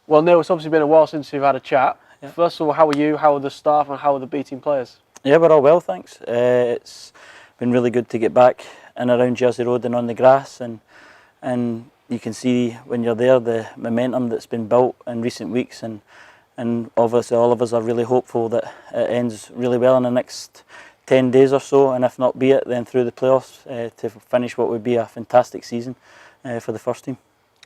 Well, Neil, it's obviously been a while since we've had a chat. Yeah. First of all, how are you? How are the staff and how are the B team players? Yeah, we're all well, thanks. It's been really good to get back in around Jersey Road and on the grass, and you can see when you're there the momentum that's been built in recent weeks, and obviously all of us are really hopeful that it ends really well in the next 10 days or so, and if not be it, then through the playoffs to finish what would be a fantastic season for the first team.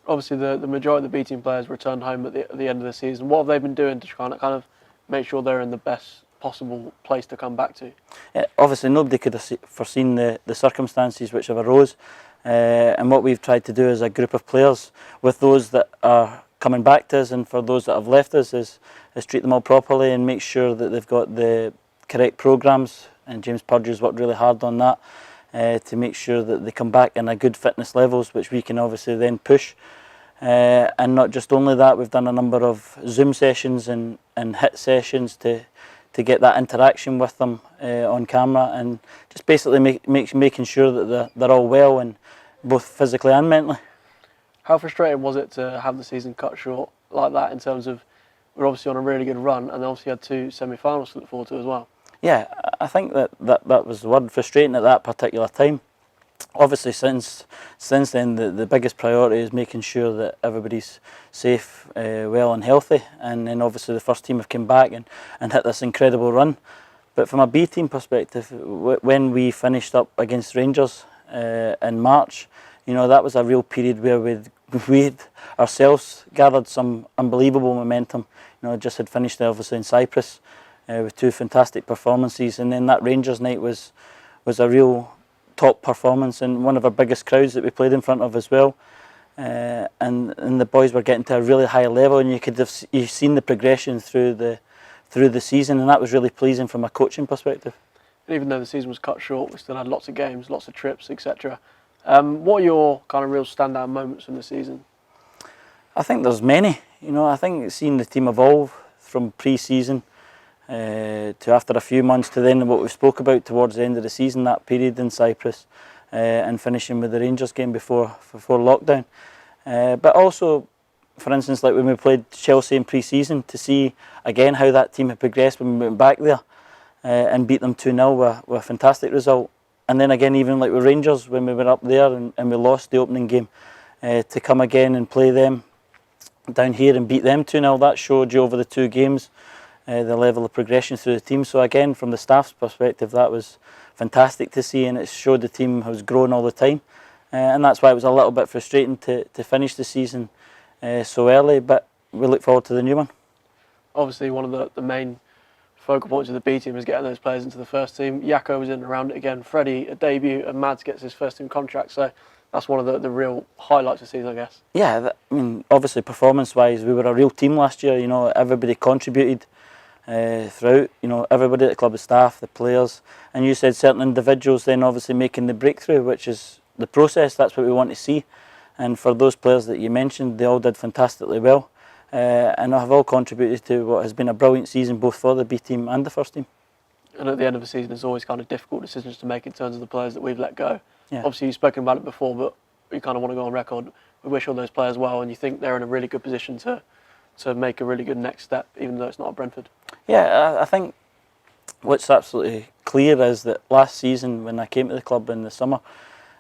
Obviously, the majority of the B team players returned home at the end of the season. What have they been doing to kind of make sure they're in the best possible place to come back to? Yeah, obviously nobody could have foreseen the circumstances which have arose, and what we've tried to do as a group of players with those that are coming back to us and for those that have left us is treat them all properly and make sure that they've got the correct programmes, and James Purger's worked really hard on that to make sure that they come back in a good fitness levels, which we can obviously then push. And not just only that, we've done a number of Zoom sessions and HIT sessions to get that interaction with them on camera, and just basically making sure that they're all well, and both physically and mentally. How frustrating was it to have the season cut short like that, in terms of we're obviously on a really good run and obviously had 2 semi-finals to look forward to as well? Yeah, I think that was the word, frustrating at that particular time. Obviously since then the biggest priority is making sure that everybody's safe, well and healthy, and then obviously the first team have come back and hit this incredible run. But from a B team perspective, when we finished up against Rangers in March, you know, that was a real period where we'd ourselves gathered some unbelievable momentum. You know, just had finished obviously in Cyprus with 2 fantastic performances, and then that Rangers night was a real top performance and one of our biggest crowds that we played in front of as well, and the boys were getting to a really high level, and you've seen the progression through the season, and that was really pleasing from a coaching perspective. And even though the season was cut short, we still had lots of games, lots of trips, etc. What are your kind of real standout moments from the season? I think there's many. You know, I think seeing the team evolve from pre-season to after a few months to then what we spoke about towards the end of the season, that period in Cyprus, and finishing with the Rangers game before lockdown. But also, for instance, like when we played Chelsea in pre-season, to see again how that team had progressed when we went back there and beat them 2-0 were a fantastic result. And then again, even like with Rangers, when we went up there and we lost the opening game, to come again and play them down here and beat them 2-0, that showed you over the 2 games the level of progression through the team. So again, from the staff's perspective, that was fantastic to see, and it showed the team has grown all the time, and that's why it was a little bit frustrating to finish the season so early, but we look forward to the new one. Obviously one of the main focal points of the B team is getting those players into the first team. Jacko was in and around it again, Freddie a debut, and Mads gets his first team contract, so that's one of the real highlights of the season, I guess. Yeah, I mean, obviously performance-wise, we were a real team last year. You know, everybody contributed throughout. You know, everybody at the club, the staff, the players, and you said certain individuals then obviously making the breakthrough, which is the process. That's what we want to see. And for those players that you mentioned, they all did fantastically well, and have all contributed to what has been a brilliant season both for the B team and the first team. And at the end of the season, there's always kind of difficult decisions to make in terms of the players that we've let go. Yeah. Obviously, you've spoken about it before, but you kind of want to go on record. We wish all those players well, and you think they're in a really good position to make a really good next step, even though it's not at Brentford. Yeah, I think what's absolutely clear is that last season, when I came to the club in the summer,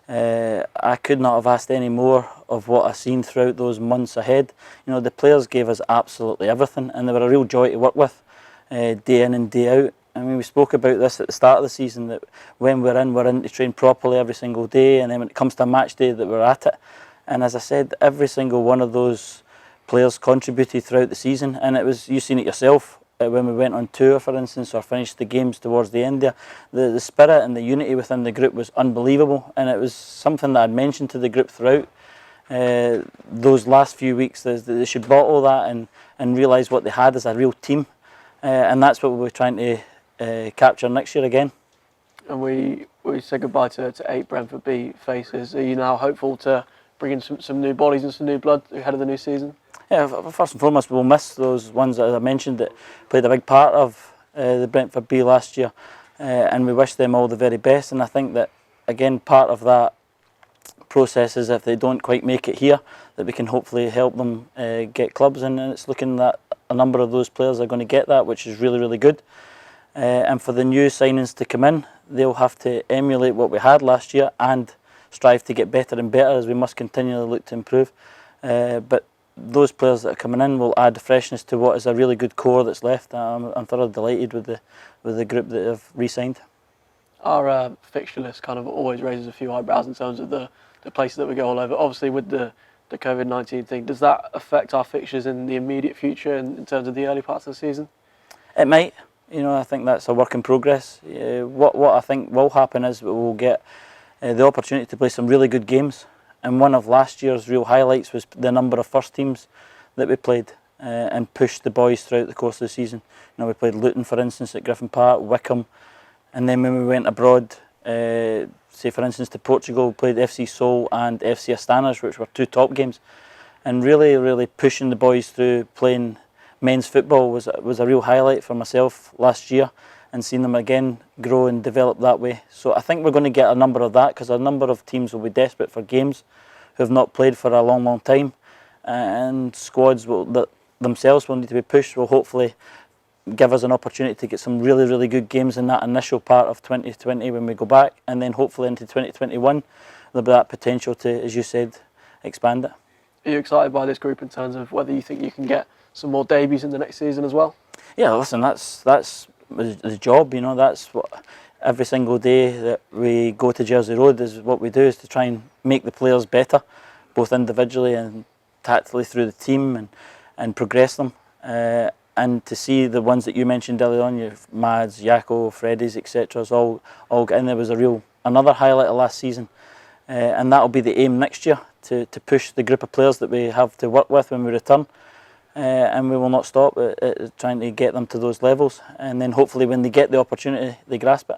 I could not have asked any more of what I've seen throughout those months ahead. You know, the players gave us absolutely everything, and they were a real joy to work with, day in and day out. I mean, we spoke about this at the start of the season, that when we're in to train properly every single day, and then when it comes to a match day, that we're at it. And as I said, every single one of those players contributed throughout the season, and it was, you've seen it yourself, when we went on tour, for instance, or finished the games towards the end there, the spirit and the unity within the group was unbelievable, and it was something that I'd mentioned to the group throughout those last few weeks, that they should bottle that and realise what they had as a real team, and that's what we're trying to capture next year again. And we said goodbye to 8 Brentford B faces. Are you now hopeful to bring in some new bodies and some new blood ahead of the new season? Yeah, first and foremost, we'll miss those ones that I mentioned that played a big part of the Brentford B last year, and we wish them all the very best. And I think that, again, part of that process is if they don't quite make it here, that we can hopefully help them get clubs, and it's looking that a number of those players are going to get that, which is really, really good. And for the new signings to come in, they'll have to emulate what we had last year and strive to get better and better, as we must continually look to improve. But those players that are coming in will add freshness to what is a really good core that's left. I'm thoroughly delighted with the group that have re-signed. Our fixture list kind of always raises a few eyebrows in terms of the places that we go all over. Obviously, with the COVID-19 thing, does that affect our fixtures in the immediate future in terms of the early parts of the season? It might. I think that's a work in progress. What I think will happen is we'll get the opportunity to play some really good games. And one of last year's real highlights was the number of first teams that we played and pushed the boys throughout the course of the season. We played Luton, for instance, at Griffin Park, Wickham, and then when we went abroad, say for instance to Portugal, we played FC Seoul and FC Astana, which were 2 top games. And really pushing the boys through playing men's football was a real highlight for myself last year, and seeing them again grow and develop that way. So I think we're going to get a number of that, because a number of teams will be desperate for games who have not played for a long time, and squads that themselves will need to be pushed will hopefully give us an opportunity to get some really good games in that initial part of 2020 when we go back, and then hopefully into 2021 there'll be that potential to, as you said, expand it. Are you excited by this group in terms of whether you think you can get some more debuts in the next season as well? Yeah, listen, that's the job. That's what every single day that we go to Jersey Road is what we do, is to try and make the players better, both individually and tactically through the team, and progress them. And to see the ones that you mentioned earlier on, your Mads, Jaco, Freddy's, etc., all get in there was another highlight of last season. And that'll be the aim next year, to push the group of players that we have to work with when we return. And we will not stop at trying to get them to those levels. And then hopefully when they get the opportunity, they grasp it.